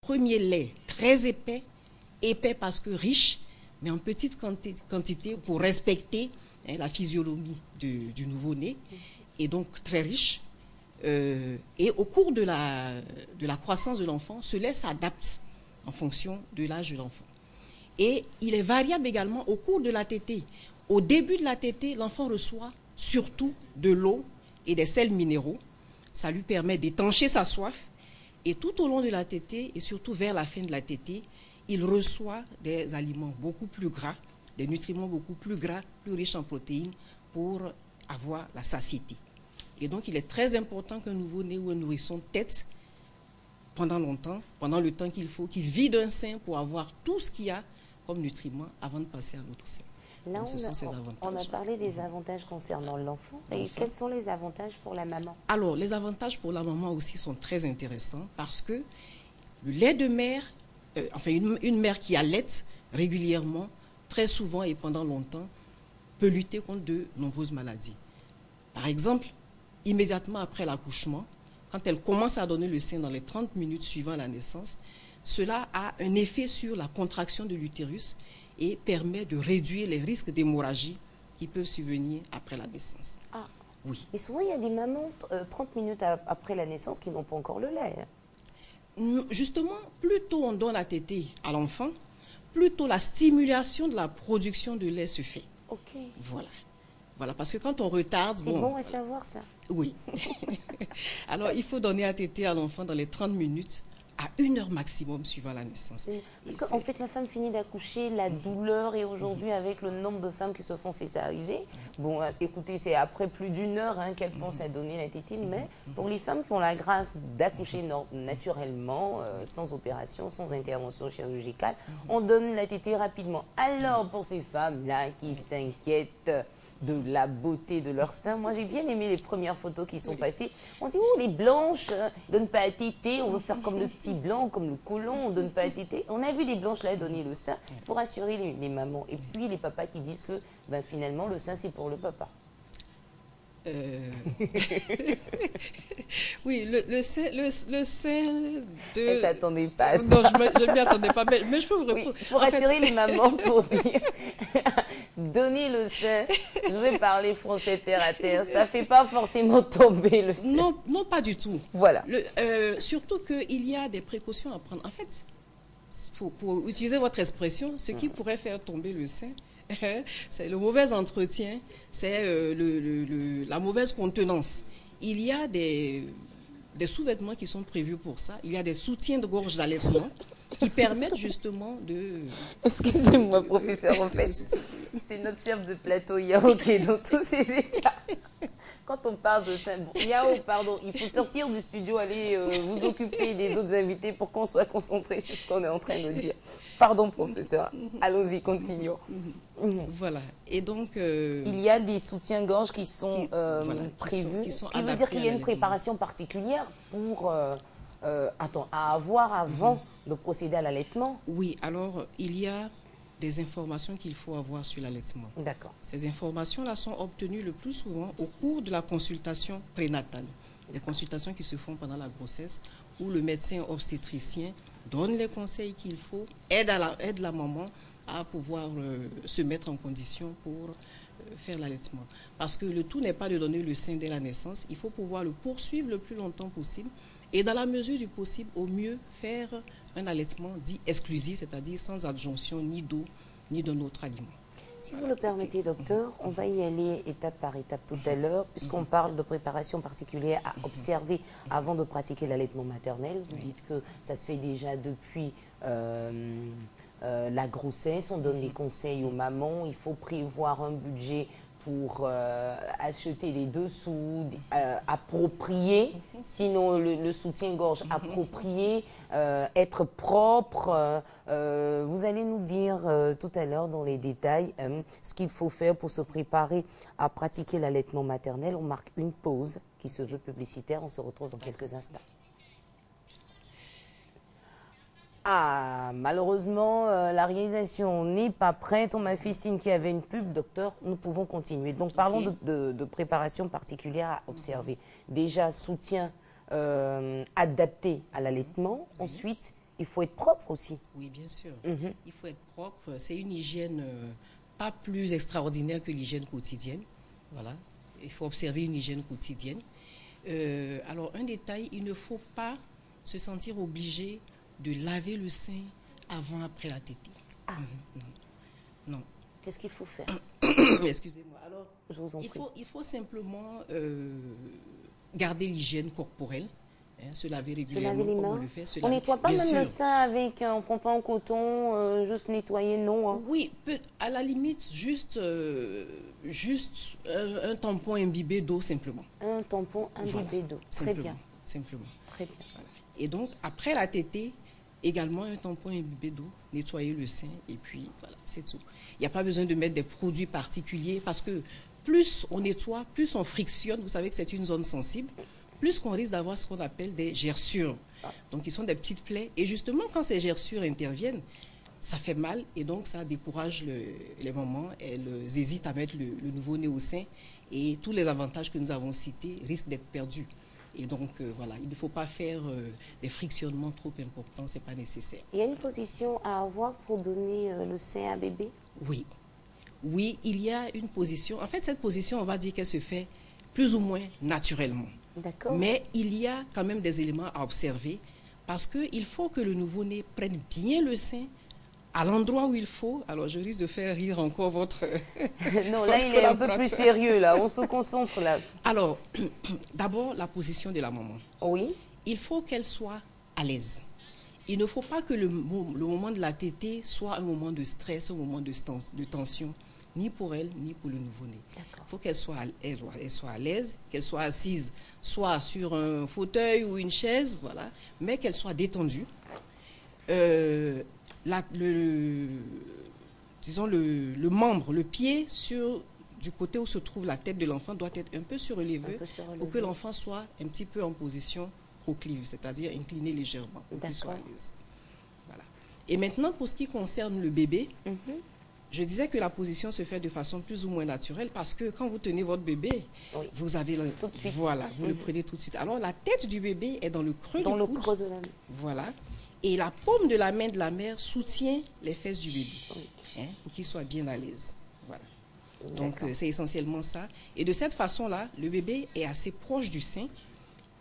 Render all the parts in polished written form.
Premier lait très épais, épais parce que riche, mais en petite quantité pour respecter la physionomie du nouveau-né, et donc très riche. Et au cours de la croissance de l'enfant, ce lait s'adapte en fonction de l'âge de l'enfant. Et il est variable également au cours de la tétée. Au début de la tétée, l'enfant reçoit surtout de l'eau et des sels minéraux. Ça lui permet d'étancher sa soif. Et tout au long de la tétée, et surtout vers la fin de la tétée, il reçoit des aliments beaucoup plus gras, des nutriments beaucoup plus gras, plus riches en protéines, pour avoir la satiété. Et donc, il est très important qu'un nouveau-né ou un nourrisson tète pendant longtemps, pendant le temps qu'il faut, qu'il vide un sein pour avoir tout ce qu'il y a comme nutriments avant de passer à l'autre sein. Là, donc, ce sont ces avantages. On a parlé des avantages concernant l'enfant. Et quels sont les avantages pour la maman? Alors, les avantages pour la maman aussi sont très intéressants parce que le lait de mère, une mère qui allaite régulièrement, très souvent et pendant longtemps, peut lutter contre de nombreuses maladies. Par exemple, immédiatement après l'accouchement, quand elle commence à donner le sein dans les 30 minutes suivant la naissance, cela a un effet sur la contraction de l'utérus et permet de réduire les risques d'hémorragie qui peuvent survenir après la naissance. Ah, oui. Mais souvent, il y a des mamans 30 minutes après la naissance qui n'ont pas encore le lait. Justement, plus tôt on donne la tétée à l'enfant, plus tôt la stimulation de la production de lait se fait. Ok. Voilà, parce que quand on retarde... C'est bon à savoir ça. Oui. Alors, il faut donner à tétée à l'enfant dans les 30 minutes à 1 heure maximum suivant la naissance. Parce qu'en fait, la femme finit d'accoucher, la douleur, et aujourd'hui, avec le nombre de femmes qui se font césariser, bon, écoutez, c'est après plus d'1 heure qu'elles pensent à donner la tétine, mais pour les femmes qui ont la grâce d'accoucher naturellement, sans opération, sans intervention chirurgicale, on donne la tétée rapidement. Alors, pour ces femmes-là qui s'inquiètent de la beauté de leur sein. Moi, j'ai bien aimé les premières photos qui sont passées. On dit, oh, les blanches, ne donnent pas à téter, on veut faire comme le petit blanc, comme le côlon, on ne donne pas à téter. On a vu des blanches là donner le sein pour rassurer les mamans. Et puis, les papas qui disent que finalement, le sein, c'est pour le papa. Oui, le sein de... Elle ne s'attendait pas à ça. Non, je ne m'y attendais pas, mais je peux vous répondre. Oui, pour rassurer les mamans, pour dire, donner le sein, je vais parler français terre à terre, ça ne fait pas forcément tomber le sein. Non, non, pas du tout. Voilà. Surtout qu'il y a des précautions à prendre. En fait, pour utiliser votre expression, ce qui pourrait faire tomber le sein, c'est le mauvais entretien, c'est la mauvaise contenance. Il y a des sous-vêtements qui sont prévus pour ça. Il y a des soutiens de gorge d'allaitement qui permettent justement de... Excusez-moi, professeur, en fait, c'est notre chef de plateau, Yao, qui est dans tous ces états. Quand on parle de sein, Yao, pardon, il faut sortir du studio, aller vous occuper des autres invités pour qu'on soit concentré sur ce qu'on est en train de dire. Pardon, professeur. Allons-y, continuons. Voilà. Et donc... il y a des soutiens-gorge qui sont prévus, ce qui veut dire qu'il y a une préparation particulière pour... à avoir avant de procéder à l'allaitement? Oui, alors il y a des informations qu'il faut avoir sur l'allaitement. D'accord. Ces informations-là sont obtenues le plus souvent au cours de la consultation prénatale. Les consultations qui se font pendant la grossesse, où le médecin obstétricien donne les conseils qu'il faut, aide la maman à pouvoir se mettre en condition pour faire l'allaitement. Parce que le tout n'est pas de donner le sein dès la naissance, il faut pouvoir le poursuivre le plus longtemps possible et dans la mesure du possible, au mieux, faire un allaitement dit exclusif, c'est-à-dire sans adjonction ni d'eau ni d'un autre aliment. Si vous le permettez, docteur, on va y aller étape par étape tout à l'heure, puisqu'on parle de préparation particulière à observer avant de pratiquer l'allaitement maternel. Vous dites que ça se fait déjà depuis la grossesse, on donne des conseils aux mamans, il faut prévoir un budget pour acheter les dessous appropriés, sinon le soutien-gorge approprié, être propre. Vous allez nous dire tout à l'heure dans les détails ce qu'il faut faire pour se préparer à pratiquer l'allaitement maternel. On marque une pause qui se veut publicitaire. On se retrouve dans quelques instants. Ah, malheureusement, la réalisation n'est pas prête. On m'a fait signe qu'il y avait une pub, docteur. Nous pouvons continuer. Donc, parlons de préparation particulière à observer. Déjà, soutien adapté à l'allaitement. Ensuite, il faut être propre aussi. Oui, bien sûr. Il faut être propre. C'est une hygiène pas plus extraordinaire que l'hygiène quotidienne. Voilà. Il faut observer une hygiène quotidienne. Alors, un détail, il ne faut pas se sentir obligé de laver le sein avant, après la tétée. Ah. Non. Qu'est-ce qu'il faut faire? Excusez-moi. Alors, je vous en prie. Il faut simplement garder l'hygiène corporelle. Se laver régulièrement, les mains. comme on le fait. On nettoie pas même le sein avec, on prend pas en coton, juste nettoyer, non. Hein. Oui, à la limite, juste un tampon imbibé d'eau simplement. Un tampon imbibé d'eau, très bien. Simplement. Très bien. Voilà. Et donc, après la tétée, également un tampon imbibé d'eau, nettoyer le sein et puis voilà, c'est tout. Il n'y a pas besoin de mettre des produits particuliers parce que plus on nettoie, plus on frictionne. Vous savez que c'est une zone sensible. Plus qu'on risque d'avoir ce qu'on appelle des gerçures. Donc, ils sont des petites plaies. Et justement, quand ces gerçures interviennent, ça fait mal et donc ça décourage les mamans. Elles hésitent à mettre le nouveau-né au sein et tous les avantages que nous avons cités risquent d'être perdus. Et donc, voilà, il ne faut pas faire des frictionnements trop importants, ce n'est pas nécessaire. Il y a une position à avoir pour donner le sein à bébé? Oui. Oui, il y a une position. En fait, cette position, on va dire qu'elle se fait plus ou moins naturellement. D'accord. Mais il y a quand même des éléments à observer parce qu'il faut que le nouveau-né prenne bien le sein à l'endroit où il faut. Alors, je risque de faire rire encore votre... Non, là, il est un peu plus sérieux, là. On se concentre, là. Alors, d'abord, la position de la maman. Oui. Il faut qu'elle soit à l'aise. Il ne faut pas que le moment de la tétée soit un moment de stress, un moment de tension, ni pour elle, ni pour le nouveau-né. Il faut qu'elle soit à l'aise, qu'elle soit assise, soit sur un fauteuil ou une chaise, voilà, mais qu'elle soit détendue. Disons le membre, le pied du côté où se trouve la tête de l'enfant doit être un peu surélevé pour que l'enfant soit un petit peu en position proclive, c'est-à-dire incliné légèrement pour qu'il soit à l'aise. Voilà. Et maintenant, pour ce qui concerne le bébé, je disais que la position se fait de façon plus ou moins naturelle parce que quand vous tenez votre bébé, vous avez tout de suite. Voilà, vous le prenez tout de suite. Alors la tête du bébé est dans le creux du coude. Dans le creux de la main. Voilà. Et la paume de la main de la mère soutient les fesses du bébé, pour qu'il soit bien à l'aise. Voilà. Donc c'est essentiellement ça. Et de cette façon-là, le bébé est assez proche du sein.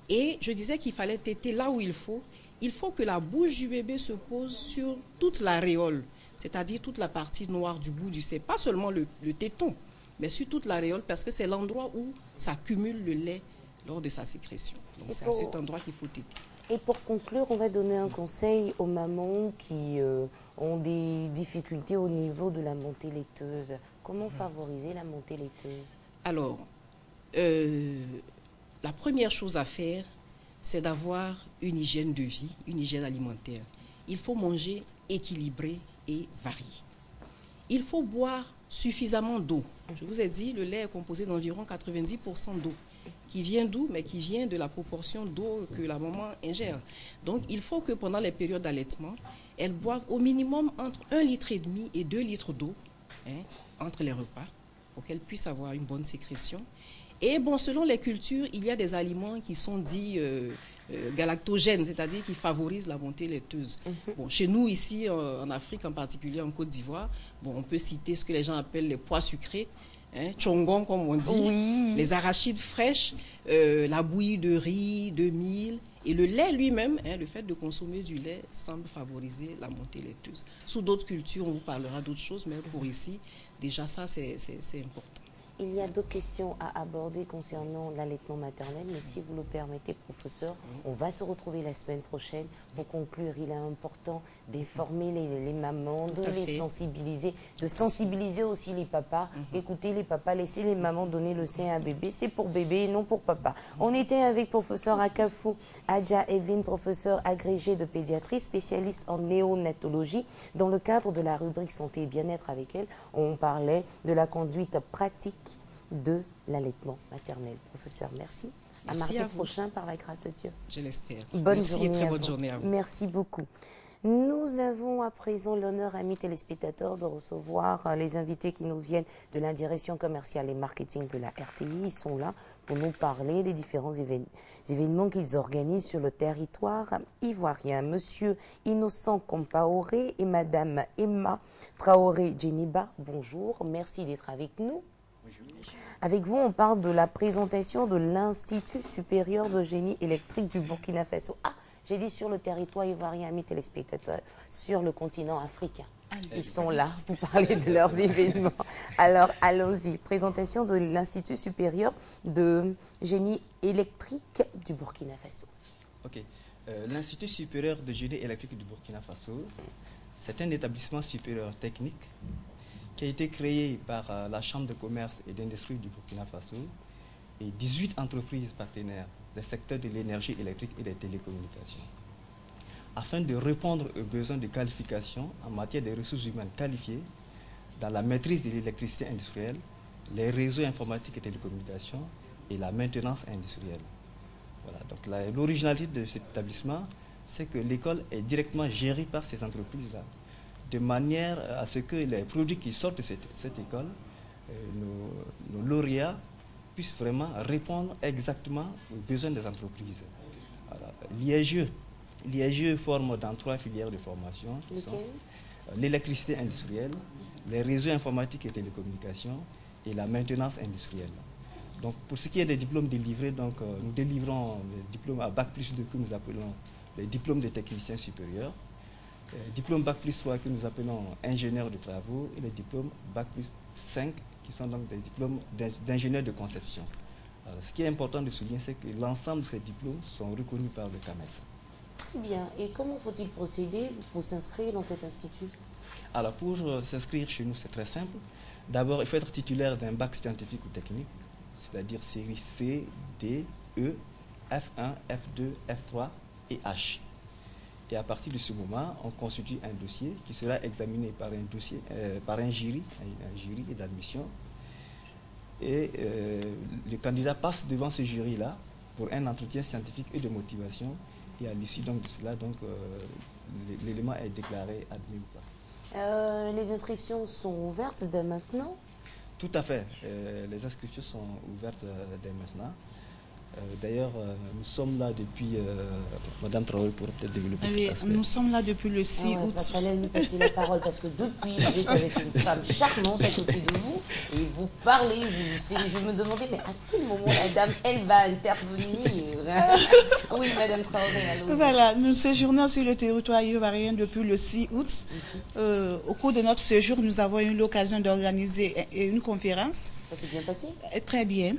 Et je disais qu'il fallait téter là où il faut. Il faut que la bouche du bébé se pose sur toute l'aréole, c'est-à-dire toute la partie noire du bout du sein. Pas seulement le téton, mais sur toute l'aréole, parce que c'est l'endroit où s'accumule le lait lors de sa sécrétion. Donc c'est à cet endroit qu'il faut téter. Et pour conclure, on va donner un conseil aux mamans qui ont des difficultés au niveau de la montée laiteuse. Comment favoriser la montée laiteuse? Alors, la première chose à faire, c'est d'avoir une hygiène de vie, une hygiène alimentaire. Il faut manger équilibré et varié. Il faut boire suffisamment d'eau. Je vous ai dit, le lait est composé d'environ 90% d'eau, qui vient d'où? Mais qui vient de la proportion d'eau que la maman ingère. Donc, il faut que pendant les périodes d'allaitement, elle boive au minimum entre 1,5 litre et 2 litres d'eau entre les repas pour qu'elle puisse avoir une bonne sécrétion. Et bon, selon les cultures, il y a des aliments qui sont dits galactogènes, c'est-à-dire qui favorisent la montée laiteuse. Bon, chez nous, ici, en Afrique, en particulier en Côte d'Ivoire, bon, on peut citer ce que les gens appellent les pois sucrés, tchongon, comme on dit, les arachides fraîches, la bouillie de riz, de mil, et le lait lui-même, le fait de consommer du lait semble favoriser la montée laiteuse. Sous d'autres cultures, on vous parlera d'autres choses, mais pour ici, déjà ça, c'est important. Il y a d'autres questions à aborder concernant l'allaitement maternel, mais si vous le permettez, professeur, on va se retrouver la semaine prochaine. Pour conclure, il est important d'informer les mamans, de les sensibiliser, de sensibiliser aussi les papas. Écoutez les papas, laissez les mamans donner le sein à bébé, c'est pour bébé et non pour papa. On était avec professeur Akafou Adja Evelyne, professeur agrégé de pédiatrie, spécialiste en néonatologie. Dans le cadre de la rubrique santé et bien-être avec elle, on parlait de la conduite pratique de l'allaitement maternel. Professeur, merci. À mardi prochain, par la grâce de Dieu. Je l'espère. Bonne merci journée et très à bonne vous. journée à vous. Merci beaucoup. Nous avons à présent l'honneur, amis téléspectateurs, de recevoir les invités qui nous viennent de la direction commerciale et marketing de la RTI. Ils sont là pour nous parler des différents événements qu'ils organisent sur le territoire ivoirien. Monsieur Innocent Compaoré et Madame Emma Traoré Djeniba, bonjour, merci d'être avec nous. Avec vous, on parle de la présentation de l'Institut supérieur de génie électrique du Burkina Faso. Ah, j'ai dit sur le territoire ivoirien, amis téléspectateurs, sur le continent africain. Ils sont là pour parler de leurs événements. Alors, allons-y. Présentation de l'Institut supérieur de génie électrique du Burkina Faso. Ok. L'Institut supérieur de génie électrique du Burkina Faso, c'est un établissement supérieur technique qui a été créé par la Chambre de commerce et d'industrie du Burkina Faso et 18 entreprises partenaires des secteurs de l'énergie électrique et des télécommunications, afin de répondre aux besoins de qualification en matière de ressources humaines qualifiées dans la maîtrise de l'électricité industrielle, les réseaux informatiques et télécommunications et la maintenance industrielle. Voilà. Donc l'originalité de cet établissement, c'est que l'école est directement gérée par ces entreprises-là, de manière à ce que les produits qui sortent de cette école, nos lauréats, puissent vraiment répondre exactement aux besoins des entreprises. L'IAGE forme dans 3 filières de formation, qui sont l'électricité industrielle, les réseaux informatiques et télécommunications et la maintenance industrielle. Donc, pour ce qui est des diplômes délivrés, donc, nous délivrons les diplômes à Bac plus 2 que nous appelons les diplômes de techniciens supérieurs, diplôme Bac plus 3 que nous appelons ingénieurs de travaux et les diplômes Bac plus 5 qui sont donc des diplômes d'ingénieurs de conception. Alors, ce qui est important de souligner, c'est que l'ensemble de ces diplômes sont reconnus par le CAMES. Très bien. Et comment faut-il procéder pour s'inscrire dans cet institut? Alors, pour s'inscrire chez nous, c'est très simple. D'abord, il faut être titulaire d'un bac scientifique ou technique, c'est-à-dire série C, D, E, F1, F2, F3 et H. Et à partir de ce moment, on constitue un dossier qui sera examiné par un jury d'admission. Et le candidat passe devant ce jury-là pour un entretien scientifique et de motivation. Et à l'issue de cela, l'élément est déclaré admis ou pas. Les inscriptions sont ouvertes dès maintenant? Tout à fait. Les inscriptions sont ouvertes dès maintenant. D'ailleurs, nous sommes là depuis... Madame Traoré pourrait peut-être développer cet aspect. Nous sommes là depuis le 6 août. Il fallait lui passer la parole parce que depuis, vous êtes avec une femme charmante à côté de vous et vous parlez, je me demandais, mais à quel moment la dame, elle va intervenir? Oui, Madame Traoré, allô. Voilà, nous séjournons sur le territoire ivoirien depuis le 6 août. Au cours de notre séjour, nous avons eu l'occasion d'organiser une conférence. Ça s'est bien passé? Très bien.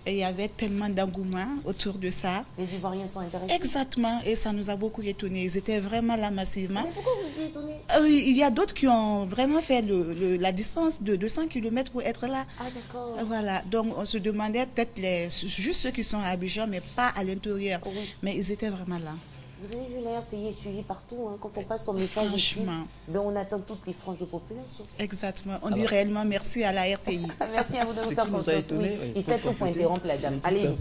Et il y avait tellement d'engouement autour de ça. Les Ivoiriens sont intéressés? Exactement, et ça nous a beaucoup étonnés. Ils étaient vraiment là massivement. Mais pourquoi vous êtes étonnés? Il y a d'autres qui ont vraiment fait la distance de 200 km pour être là. Ah d'accord. Voilà, donc on se demandait peut-être juste ceux qui sont à Abidjan, mais pas à l'intérieur. Oui. Mais ils étaient vraiment là. Vous avez vu, la RTI est suivie partout. Hein. Quand on passe son message ici, ben, on attend toutes les franges de population. Exactement. On dit réellement merci à la RTI. Merci à vous de nous faire confiance. Oui. Il fait tout pour interrompre la dame. Allez-y.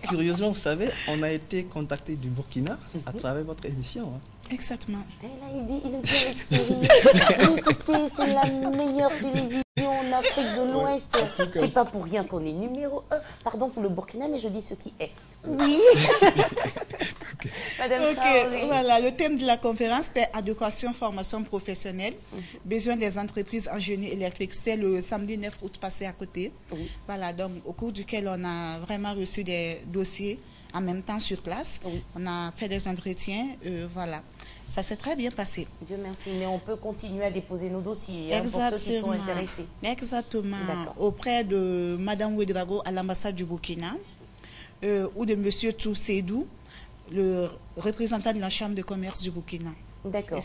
Curieusement, vous savez, on a été contacté du Burkina à travers votre émission. Hein. Exactement. Et là, il dit avec sourire. Écoutez, c'est la meilleure télévision en Afrique de l'Ouest. C'est pas pour rien qu'on est numéro 1. Pardon pour le Burkina, mais je dis ce qui est. Oui. Madame Traoré. Voilà, le thème de la conférence était adéquation, formation professionnelle, besoin des entreprises en génie électrique. C'était le samedi 9 août passé à côté. Oui. Voilà, donc au cours duquel on a vraiment reçu des dossiers en même temps sur place. Oui. On a fait des entretiens, voilà. Ça s'est très bien passé. Dieu merci, mais on peut continuer à déposer nos dossiers hein, pour ceux qui sont intéressés. Exactement. Auprès de Madame Ouedraogo à l'ambassade du Burkina ou de Monsieur Toussédou, le représentant de la Chambre de commerce du Burkina. D'accord.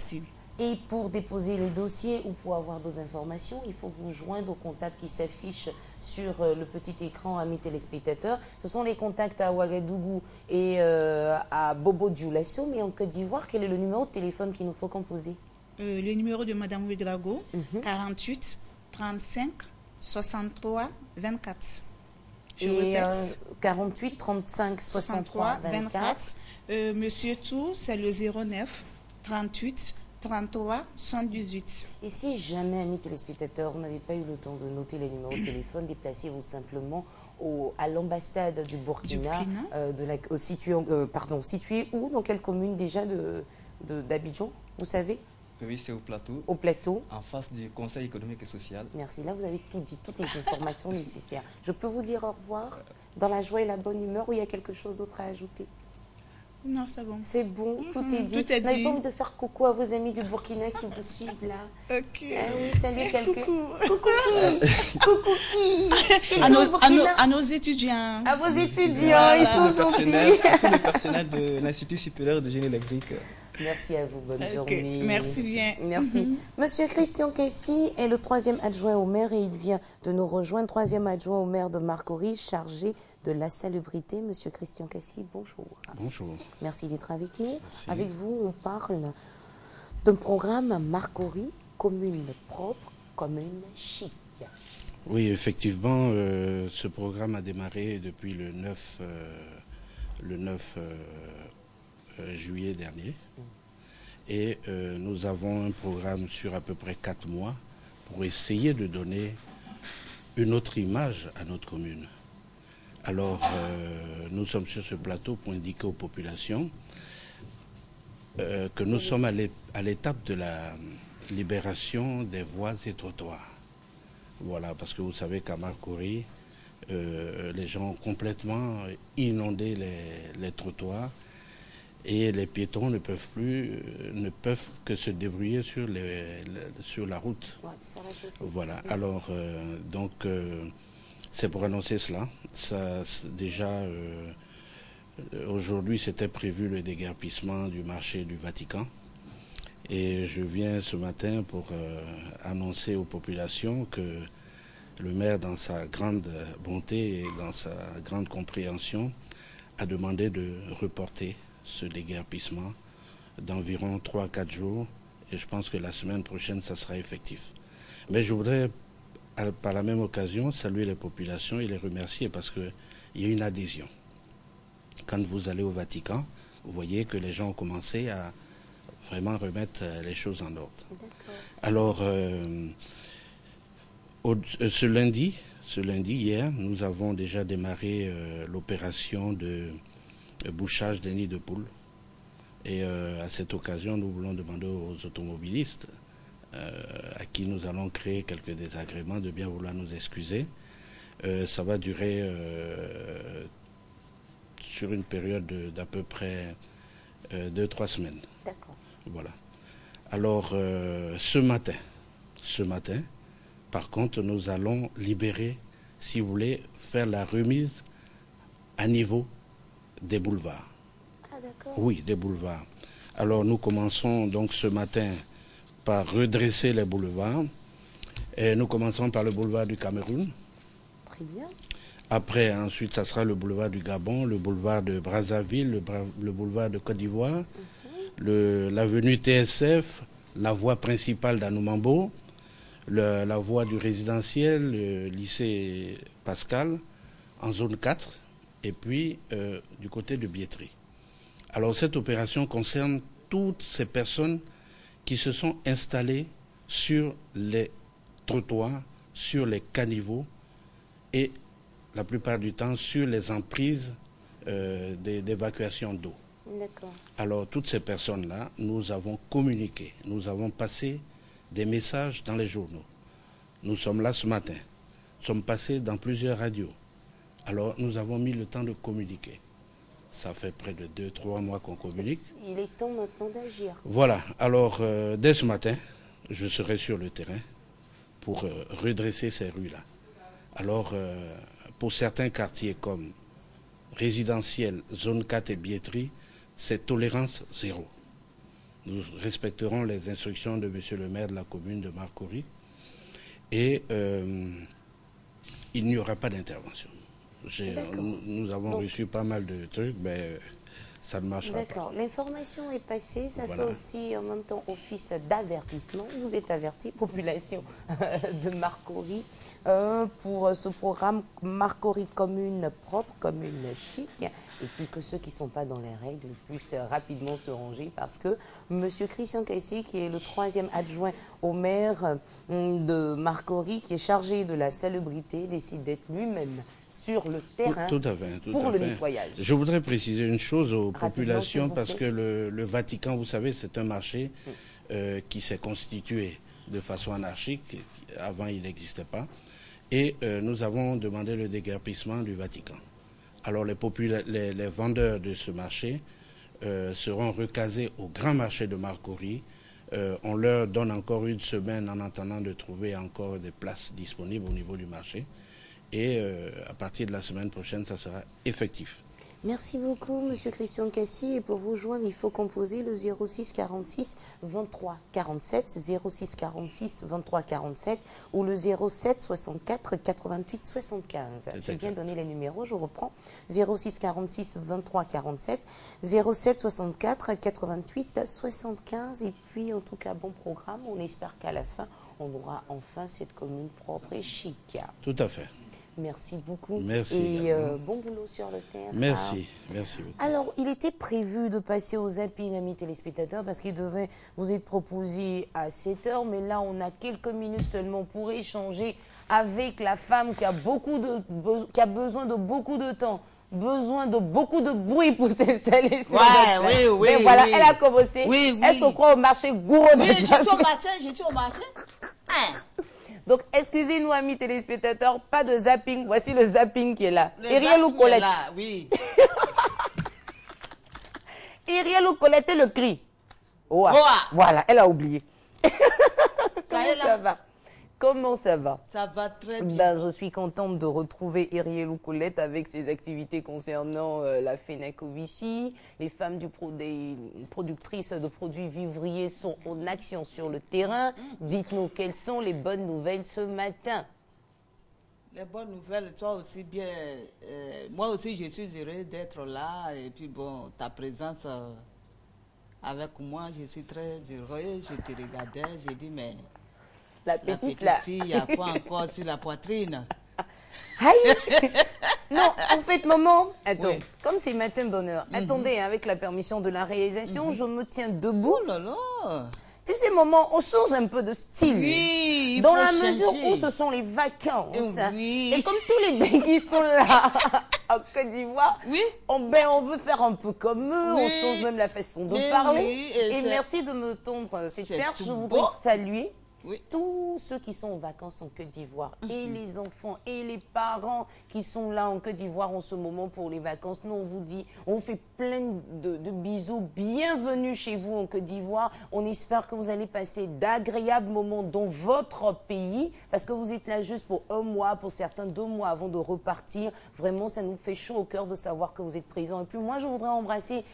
Et pour déposer les dossiers ou pour avoir d'autres informations, il faut vous joindre au contact qui s'affiche sur le petit écran, amis téléspectateurs. Ce sont les contacts à Ouagadougou et à Bobo Dioulasso. Mais en Côte d'Ivoire, quel est le numéro de téléphone qu'il nous faut composer? Le numéro de Madame Ouedraogo, 48 35 63 24. Je répète. 48 35 63 24. Monsieur Tou, c'est le 09 38 33 118. Et si jamais, amis téléspectateurs, vous n'avez pas eu le temps de noter les numéros de téléphone, déplacez-vous simplement à l'ambassade du Burkina, située où, dans quelle commune déjà d'Abidjan, vous savez? Oui, c'est au plateau. Au plateau. En face du Conseil économique et social. Merci, là vous avez tout dit, toutes les informations nécessaires. Je peux vous dire au revoir dans la joie et la bonne humeur ou il y a quelque chose d'autre à ajouter? Non, c'est bon. C'est bon, tout est dit. Tout est Vous n'avez dit. pas envie de faire coucou à vos amis du Burkina qui vous suivent là? Ok. Ah oui, salut quelqu'un. Coucou. Coucou qui? Coucou qui? À nos étudiants. À vos étudiants, ils sont gentils. Tout le personnel de l'Institut supérieur de génie électrique. Merci à vous, bonne journée. Merci bien. Merci. Monsieur Christian Kessi est le 3e adjoint au maire et il vient de nous rejoindre, 3e adjoint au maire de Marcory, chargé de la salubrité. Monsieur Christian Kessi, bonjour. Bonjour. Merci d'être avec nous. Merci. Avec vous, on parle d'un programme Marcory, commune propre, commune chic. Oui, effectivement, ce programme a démarré depuis le 9 juillet dernier. Et nous avons un programme sur à peu près 4 mois pour essayer de donner une autre image à notre commune. Alors, nous sommes sur ce plateau pour indiquer aux populations que nous sommes à l'étape de la libération des voies et trottoirs. Voilà, parce que vous savez qu'à Marcory, les gens ont complètement inondé les trottoirs et les piétons ne peuvent que se débrouiller sur la route. Ouais, sur la chaussée. Voilà, alors c'est pour annoncer cela. Déjà, aujourd'hui, c'était prévu le déguerpissement du marché du Vatican. Et je viens ce matin pour annoncer aux populations que le maire, dans sa grande bonté et dans sa grande compréhension, a demandé de reporter ce déguerpissement d'environ 3 à 4 jours. Et je pense que la semaine prochaine, ça sera effectif. Mais je voudrais, par la même occasion, saluer les populations et les remercier parce qu'il y a une adhésion. Quand vous allez au Vatican, vous voyez que les gens ont commencé à vraiment remettre les choses en ordre. Alors, ce lundi, hier, nous avons déjà démarré l'opération de bouchage des nids de poules. Et à cette occasion, nous voulons demander aux automobilistes à qui nous allons créer quelques désagréments de bien vouloir nous excuser. Ça va durer sur une période d'à peu près 2-3 semaines. D'accord. Voilà. Alors, ce matin, par contre, nous allons libérer, si vous voulez, faire la remise à niveau des boulevards. Ah, d'accord. Oui, des boulevards. Alors, nous commençons donc ce matin par redresser les boulevards. Et nous commençons par le boulevard du Cameroun. Très bien. Après, ensuite, ça sera le boulevard du Gabon, le boulevard de Brazzaville, le boulevard de Côte d'Ivoire, l'avenue TSF, la voie principale d'Anoumambo, la voie du résidentiel, le lycée Pascal, en zone 4, et puis du côté de Biétry. Alors, cette opération concerne toutes ces personnes qui se sont installées sur les trottoirs, sur les caniveaux et la plupart du temps sur les emprises d'évacuation d'eau. D'accord. Alors, toutes ces personnes-là, nous avons communiqué, nous avons passé des messages dans les journaux. Nous sommes là ce matin, nous sommes passés dans plusieurs radios. Alors, nous avons mis le temps de communiquer. Ça fait près de 2-3 mois qu'on communique. Il est temps maintenant d'agir. Voilà, alors dès ce matin, je serai sur le terrain pour redresser ces rues-là. Alors, pour certains quartiers comme résidentiel, zone 4 et Biétry, c'est tolérance zéro. Nous respecterons les instructions de monsieur le maire de la commune de Marcory et il n'y aura pas d'intervention. Nous avons reçu pas mal de trucs, mais ça ne marchera pas. D'accord, l'information est passée, ça Voilà. fait aussi en même temps office d'avertissement. Vous êtes averti, population de Marcory, pour ce programme Marcory commune propre, commune chic, et puis que ceux qui ne sont pas dans les règles puissent rapidement se ranger parce que M. Christian Caissy, qui est le 3e adjoint au maire de Marcory, qui est chargé de la salubrité, décide d'être lui-même sur le terrain Tout à fait, pour le nettoyage. Je voudrais préciser une chose aux populations s'il vous parce plaît. que le Vatican, vous savez, c'est un marché qui s'est constitué de façon anarchique. Avant, il n'existait pas. Et nous avons demandé le déguerpissement du Vatican. Alors les vendeurs de ce marché seront recasés au grand marché de Marcory. On leur donne encore une semaine en attendant de trouver encore des places disponibles au niveau du marché. Et à partir de la semaine prochaine, ça sera effectif. Merci beaucoup, Monsieur Christian Caissy. Et pour vous joindre, il faut composer le 06 46 23 47, 06 46 23 47 ou le 07 64 88 75. J'ai bien donné les numéros, je reprends. 06 46 23 47, 07 64 88 75. Et puis, en tout cas, bon programme. On espère qu'à la fin, on aura enfin cette commune propre et chic. Tout à fait. Merci beaucoup. Merci Et également. bon boulot sur le terrain. Merci, merci beaucoup. Alors, il était prévu de passer au zapping, amis téléspectateurs, parce qu'il devait vous être proposé à 7 heures, mais là, on a quelques minutes seulement pour échanger avec la femme qui a, qui a besoin de beaucoup de temps, besoin de beaucoup de bruit pour s'installer sur le terrain. Oui, Mais voilà, oui. elle a commencé. Oui, oui. Elle se croit au marché gourou de Oui, je suis zapping. au marché. Hein. Donc, excusez-nous, amis téléspectateurs, pas de zapping. Voici le zapping qui est là. Le Ariel ou zapping est Colette? là, oui. Ariel ou Colette, le cri. Ouah. Ouah. Voilà, elle a oublié. Ça y est, Comment ça là. va? Comment ça va? Ça va très bien. Ben, je suis contente de retrouver Ariel ou Colette avec ses activités concernant la FENACOVICI. Les femmes des productrices de produits vivriers sont en action sur le terrain. Dites-nous quelles sont les bonnes nouvelles ce matin. Les bonnes nouvelles, toi aussi bien. Moi aussi, je suis heureuse d'être là. Et puis, bon, ta présence avec moi, je suis très heureuse. Je te regardais, j'ai dit, mais La la petite petite là. fille, il y a quoi encore sur la poitrine? Aïe. Non, en fait, maman, attends, Oui. comme c'est matin bonheur, attendez, hein, avec la permission de la réalisation, je me tiens debout. Oh là là! Tu sais, maman, on change un peu de style. Oui, il Dans faut la mesure changer. où ce sont les vacances. Oui. Et comme tous les pays qui sont là en Côte d'Ivoire, Oui. on veut faire un peu comme eux, on Oui. change même la façon de Mais parler. oui, et c'est- merci de me tendre cette c'est perche. tout Je voudrais beau. saluer Oui. tous ceux qui sont en vacances en Côte d'Ivoire, et les enfants, et les parents qui sont là en Côte d'Ivoire en ce moment pour les vacances. Nous, on vous dit, on vous fait plein de bisous. Bienvenue chez vous en Côte d'Ivoire. On espère que vous allez passer d'agréables moments dans votre pays, parce que vous êtes là juste pour 1 mois, pour certains 2 mois avant de repartir. Vraiment, ça nous fait chaud au cœur de savoir que vous êtes présents. Et puis moi, je voudrais embrasser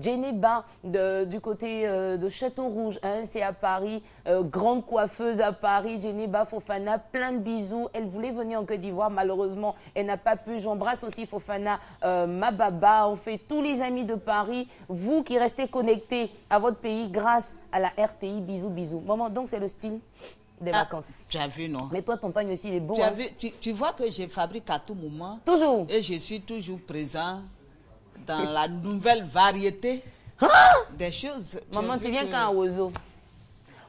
Djeneba du côté de Château-Rouge. Hein, c'est à Paris, grande coiffeuse à Paris, Djeneba Fofana, plein de bisous. Elle voulait venir en Côte d'Ivoire, malheureusement, elle n'a pas pu. J'embrasse aussi Fofana Mababa. On fait tous les amis de Paris, vous qui restez connectés à votre pays grâce à la RTI. Bisous, bisous. Maman, donc c'est le style des vacances. Tu as vu, non? Mais toi, ton pagne aussi, il est beau. Tu, as Hein. vu, tu vois que je fabrique à tout moment. Toujours. Et je suis toujours présent dans la nouvelle variété des choses. Tu Maman, as tu vu viens que- quand à Oiseau?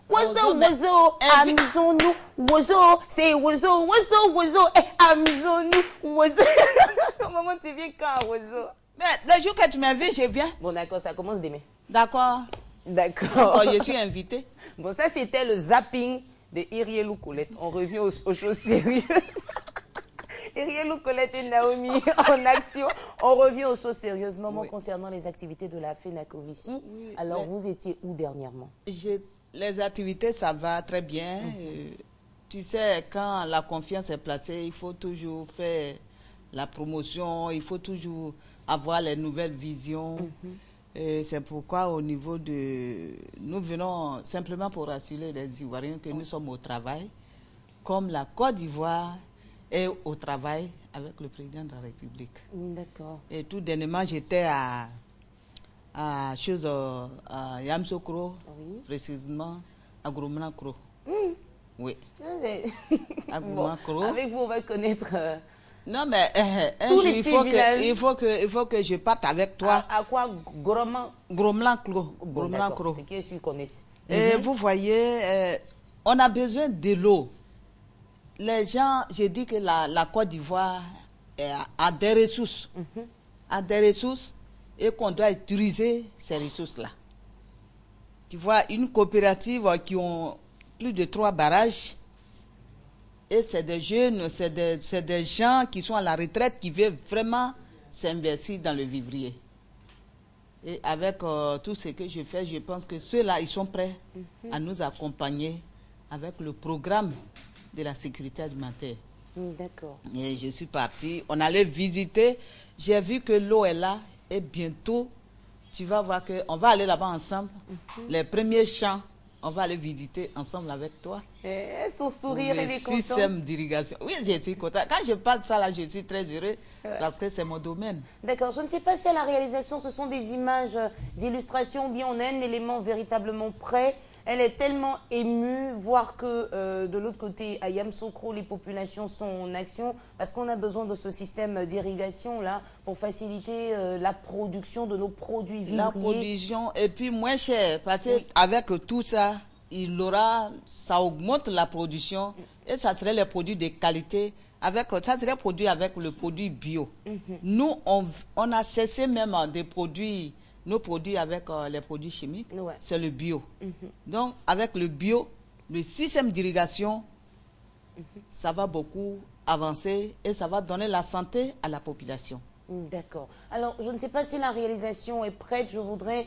Oiseau, Oiseau, mais- oiseau, Invi- amusons-nous. Oiseau, c'est oiseau, oiseau, oiseau, amusons-nous. Oiseau. Maman, tu viens quand à Oiseau? Mais le jour que tu m'invites, je viens. Bon, d'accord, ça commence demain. D'accord. D'accord. Oh, je suis invitée. Bon, ça, c'était le zapping de Ariel ou Colette. On revient aux choses sérieuses. Ariel ou Colette et Naomi en action. On revient aux choses sérieuses. Maman, Oui. concernant les activités de la FENACOVICI, Oui, alors mais- vous étiez où dernièrement? Les activités, ça va très bien. Tu sais, quand la confiance est placée, il faut toujours faire la promotion, il faut toujours avoir les nouvelles visions. Et c'est pourquoi au niveau de... Nous venons simplement pour rassurer les Ivoiriens que nous sommes au travail, comme la Côte d'Ivoire est au travail avec le président de la République. D'accord. Et tout dernièrement, j'étais à à Yamsokro, Oui. précisément à Gromlan-Kro. Oui, Ah, c'est- à Bon, Gromlan-Kro. avec vous, on va connaître Non, mais un tous jour, les petits villages. il faut que je parte avec toi. à quoi Groman. Gromlan-Kro. Bon, d'accord, c'est qui je connais. Et vous voyez, on a besoin de l'eau. Les gens, je dis que la Côte d'Ivoire a des ressources. A des ressources et qu'on doit utiliser ces ressources-là. Tu vois, une coopérative qui ont plus de 3 barrages. Et c'est des jeunes, c'est des gens qui sont à la retraite qui veulent vraiment s'investir dans le vivrier. Et avec tout ce que je fais, je pense que ceux-là, ils sont prêts à nous accompagner avec le programme de la sécurité alimentaire. D'accord. Et je suis partie, on allait visiter, j'ai vu que l'eau est là et bientôt, tu vas voir qu'on va aller là-bas ensemble. Les premiers champs, on va aller visiter ensemble avec toi. Et son sourire, elle Le est contente. système d'irrigation. Oui, je suis contente. Quand je parle de ça, là, je suis très heureux parce que c'est mon domaine. D'accord, je ne sais pas si à la réalisation, ce sont des images d'illustration ou bien on a un élément véritablement prêt. Elle est tellement émue, voir que de l'autre côté, à Yamsokro, les populations sont en action parce qu'on a besoin de ce système d'irrigation là pour faciliter la production de nos produits vivriers. La production et puis moins cher parce qu'avec tout ça, ça augmente la production et ça serait les produits de qualité. Ça serait produit avec le produit bio. Nous, on a cessé même des produits, nos produits avec les produits chimiques. Ouais. C'est le bio. Donc, avec le bio, le système d'irrigation, ça va beaucoup avancer et ça va donner la santé à la population. D'accord. Alors, je ne sais pas si la réalisation est prête. Je voudrais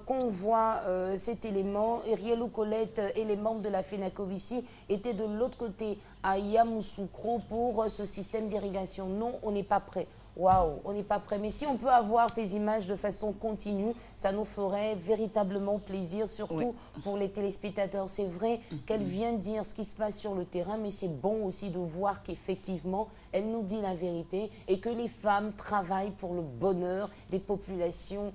qu'on voit cet élément. Rielou Colette et les membres de la FENACOVICI étaient de l'autre côté, à Yamoussoukro, pour ce système d'irrigation. Non, on n'est pas prêt. Waouh, on n'est pas prêt. Mais si on peut avoir ces images de façon continue, ça nous ferait véritablement plaisir, surtout pour les téléspectateurs. C'est vrai qu'elle vient dire ce qui se passe sur le terrain, mais c'est bon aussi de voir qu'effectivement, elle nous dit la vérité et que les femmes travaillent pour le bonheur des populations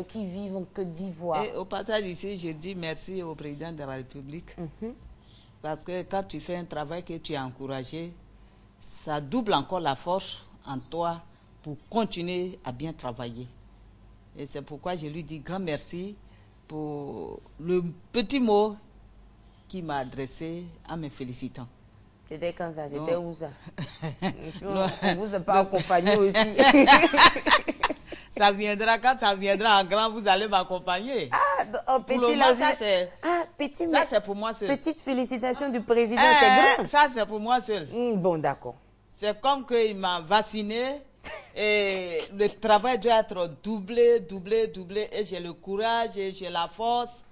qui vivent en Côte d'Ivoire. Et au passage ici, je dis merci au président de la République. Parce que quand tu fais un travail que tu es encouragé, ça double encore la force en toi pour continuer à bien travailler. Et c'est pourquoi je lui dis grand merci pour le petit mot qu'il m'a adressé en me félicitant. C'était quand ça? C'était Non. où ça? On vous a pas accompagné aussi. Ça viendra, quand ça viendra en grand, vous allez m'accompagner. Oh, Pour le petit, moment, là, ça c'est... petit, Ça, c'est pour moi seul. petite félicitation du président, c'est grand. Ça, c'est pour moi seul. Bon, d'accord. C'est comme qu'il m'a vacciné et le travail doit être doublé, doublé, doublé. Et j'ai le courage et j'ai la force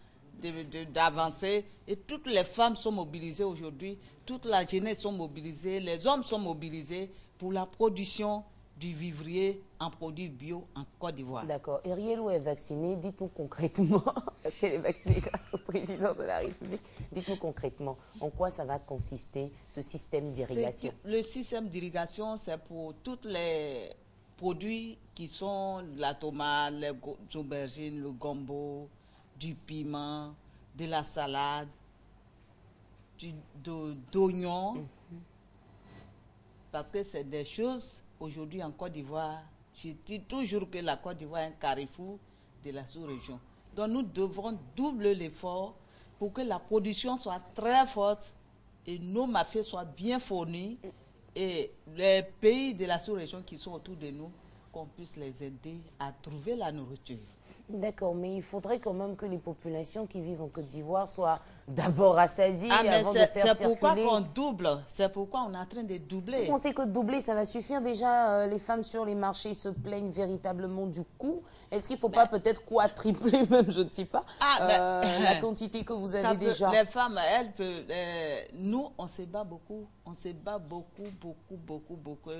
d'avancer. Et toutes les femmes sont mobilisées aujourd'hui. Toute la jeunesse sont mobilisées. Les hommes sont mobilisés pour la production du vivrier en produits bio en Côte d'Ivoire. D'accord. Et Rielou est vaccinée. Dites-nous concrètement, parce qu'elle est vaccinée grâce au président de la République. Dites-nous concrètement, en quoi ça va consister, ce système d'irrigation? Le système d'irrigation, c'est pour tous les produits qui sont la tomate, les aubergines, le gombo, du piment, de la salade, d'oignons. Parce que c'est des choses, aujourd'hui en Côte d'Ivoire, je dis toujours que la Côte d'Ivoire est un carrefour de la sous-région. Donc nous devrons doubler l'effort pour que la production soit très forte et nos marchés soient bien fournis et les pays de la sous-région qui sont autour de nous, qu'on puisse les aider à trouver la nourriture. D'accord, mais il faudrait quand même que les populations qui vivent en Côte d'Ivoire soient d'abord rassasiées avant de faire circuler. C'est pourquoi on double, c'est pourquoi on est en train de doubler. On sait que doubler, ça va suffire. Déjà, les femmes sur les marchés se plaignent véritablement du coût. Est-ce qu'il ne faut pas peut-être quadrupler même, je ne sais pas, la quantité que vous avez déjà? Les femmes, elles peuvent... nous, on se bat beaucoup. On se bat beaucoup, beaucoup, beaucoup, beaucoup.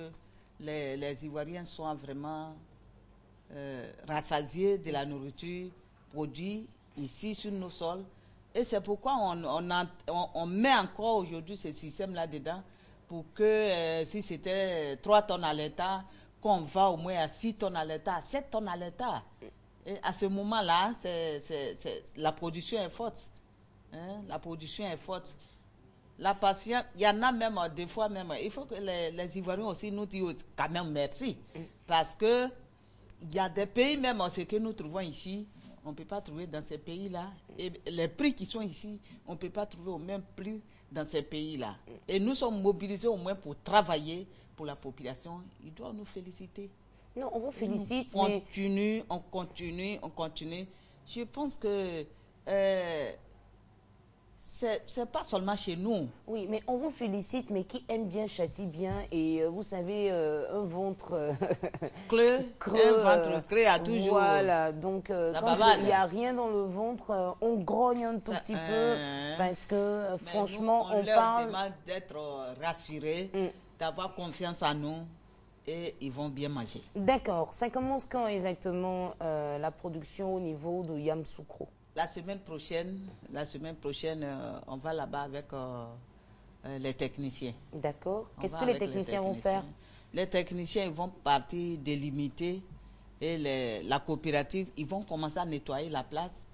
Les Ivoiriens sont vraiment... rassasiés de la nourriture produite ici sur nos sols. Et c'est pourquoi on met encore aujourd'hui ce système-là dedans pour que si c'était 3 tonnes à l'hectare, qu'on va au moins à 6 tonnes à l'hectare, à 7 tonnes à l'hectare. Et à ce moment-là, la production est forte. Hein, la production est forte. La patience, il y en a même des fois même. Il faut que les Ivoiriens aussi nous disent quand même merci. Parce que il y a des pays même, ce que nous trouvons ici, on ne peut pas trouver dans ces pays-là. Et les prix qui sont ici, on ne peut pas trouver au même prix dans ces pays-là. Et nous sommes mobilisés au moins pour travailler pour la population. Ils doivent nous féliciter. Non, on vous félicite, On mais... on continue. Je pense que c'est pas seulement chez nous. Oui, mais on vous félicite, mais qui aime bien châtie bien. Et vous savez, un ventre creux, un ventre creux a toujours... Voilà, donc quand il n'y a rien dans le ventre, on grogne un tout petit peu, parce que franchement, nous, on parle... demande d'être rassurés, d'avoir confiance en nous, et ils vont bien manger. D'accord. Ça commence quand exactement la production au niveau de Yamoussoukro? La semaine prochaine, on va là-bas avec les techniciens. D'accord. Qu'est-ce que les techniciens vont faire? Les techniciens ils vont partir délimiter et la coopérative, ils vont commencer à nettoyer la place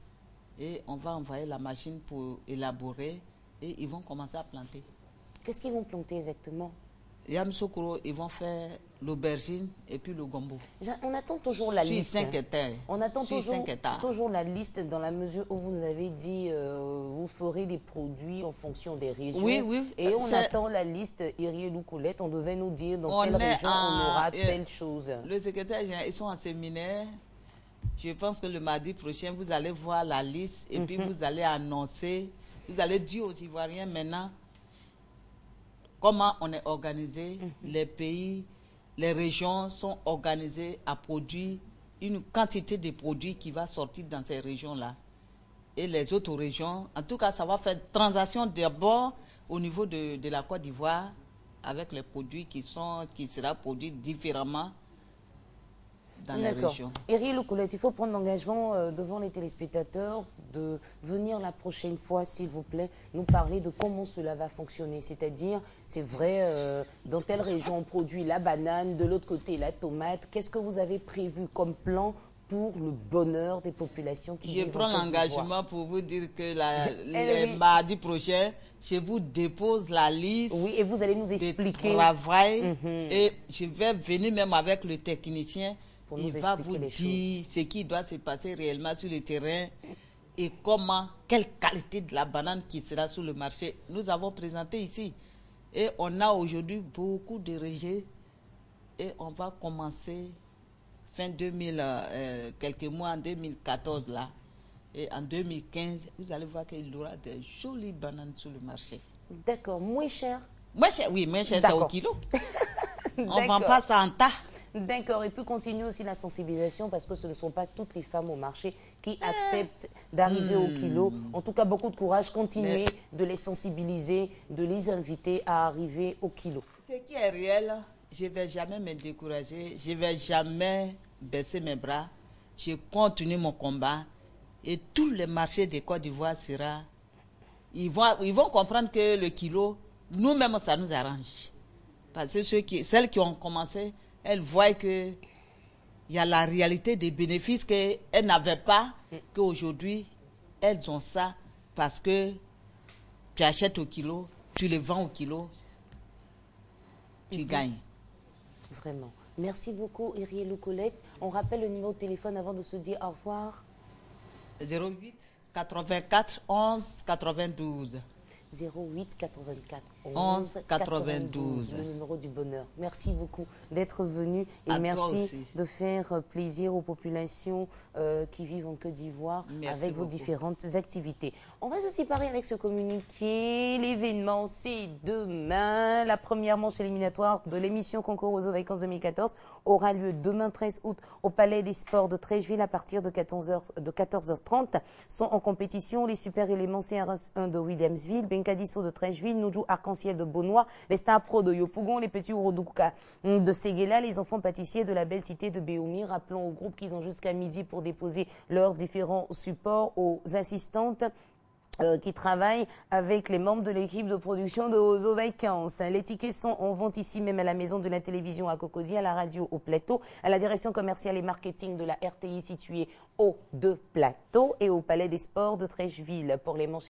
et on va envoyer la machine pour élaborer et ils vont commencer à planter. Qu'est-ce qu'ils vont planter exactement? Yamoussoukro, ils vont faire l'aubergine et puis le gombo. On attend toujours la liste. 5 hectares. On attend toujours la liste dans la mesure où vous nous avez dit vous ferez des produits en fonction des régions. Oui, oui. Et on attend la liste, Irielou Colette. On devait nous dire dans quelle région on aura telle chose. Le secrétaire général, ils sont en séminaire. Je pense que le mardi prochain, vous allez voir la liste et puis vous allez annoncer, vous allez dire aux Ivoiriens maintenant comment on est organisé. Les pays, les régions sont organisées à produire une quantité de produits qui va sortir dans ces régions-là. Et les autres régions, en tout cas, ça va faire transaction d'abord au niveau de la Côte d'Ivoire avec les produits qui sera produits différemment dans les régions. Irielou Colette, il faut prendre l'engagement devant les téléspectateurs de venir la prochaine fois, s'il vous plaît, nous parler de comment cela va fonctionner. C'est-à-dire, c'est vrai, dans telle région on produit la banane, de l'autre côté la tomate. Qu'est-ce que vous avez prévu comme plan pour le bonheur des populations qui vivent en Côte d'Ivoire? Je prends l'engagement pour vous dire que le mardi prochain, je vous dépose la liste. Oui, et vous allez nous expliquer. Travail. Et je vais venir même avec le technicien. Il va vous dire ce qui doit se passer réellement sur le terrain et comment, quelle qualité de la banane qui sera sur le marché. Nous avons présenté ici et on a aujourd'hui beaucoup de rejets et on va commencer fin 2000, quelques mois en 2014 là. Et en 2015, vous allez voir qu'il y aura des jolies bananes sur le marché. D'accord, moins cher? Moins cher, oui, moins cher, c'est au kilo. On ne vend pas ça en tas. D'accord, et puis continuer aussi la sensibilisation parce que ce ne sont pas toutes les femmes au marché qui acceptent d'arriver au kilo. En tout cas, beaucoup de courage, continuer de les sensibiliser, de les inviter à arriver au kilo. Ce qui est réel, je ne vais jamais me décourager, je ne vais jamais baisser mes bras, je continue mon combat et tous les marchés de Côte d'Ivoire ils vont comprendre que le kilo, nous-mêmes, ça nous arrange. Parce que celles qui ont commencé, elles voient qu'il y a la réalité des bénéfices qu'elles n'avaient pas, qu'aujourd'hui, elles ont ça parce que tu achètes au kilo, tu le vends au kilo, tu gagnes. Vraiment. Merci beaucoup, Irielou Colette. On rappelle le numéro de téléphone avant de se dire au revoir. 08 84 11 92. 08 84 11 92, le numéro du bonheur. Merci beaucoup d'être venu et merci de faire plaisir aux populations qui vivent en Côte d'Ivoire avec vos différentes activités. On va se séparer avec ce communiqué. L'événement, c'est demain. La première manche éliminatoire de l'émission Concours aux Vacances 2014 aura lieu demain 13 août au Palais des Sports de Treichville à partir de 14h30. Sont en compétition les super éléments CRS1 de Williamsville, Benkadiso de Treichville, Noujou Arc-en-Ciel de Beaunois, les Stars Pro de Yopougon, les Petits Ourodouka de Séguéla, les enfants pâtissiers de la belle cité de Béoumi. Rappelons au groupe qu'ils ont jusqu'à midi pour déposer leurs différents supports aux assistantes qui travaille avec les membres de l'équipe de production de Ozo Vacances. Les tickets sont en vente ici même à la maison de la télévision à Cocody, à la radio au Plateau, à la direction commerciale et marketing de la RTI située au 2 Plateau et au Palais des Sports de Trècheville. Pour les manches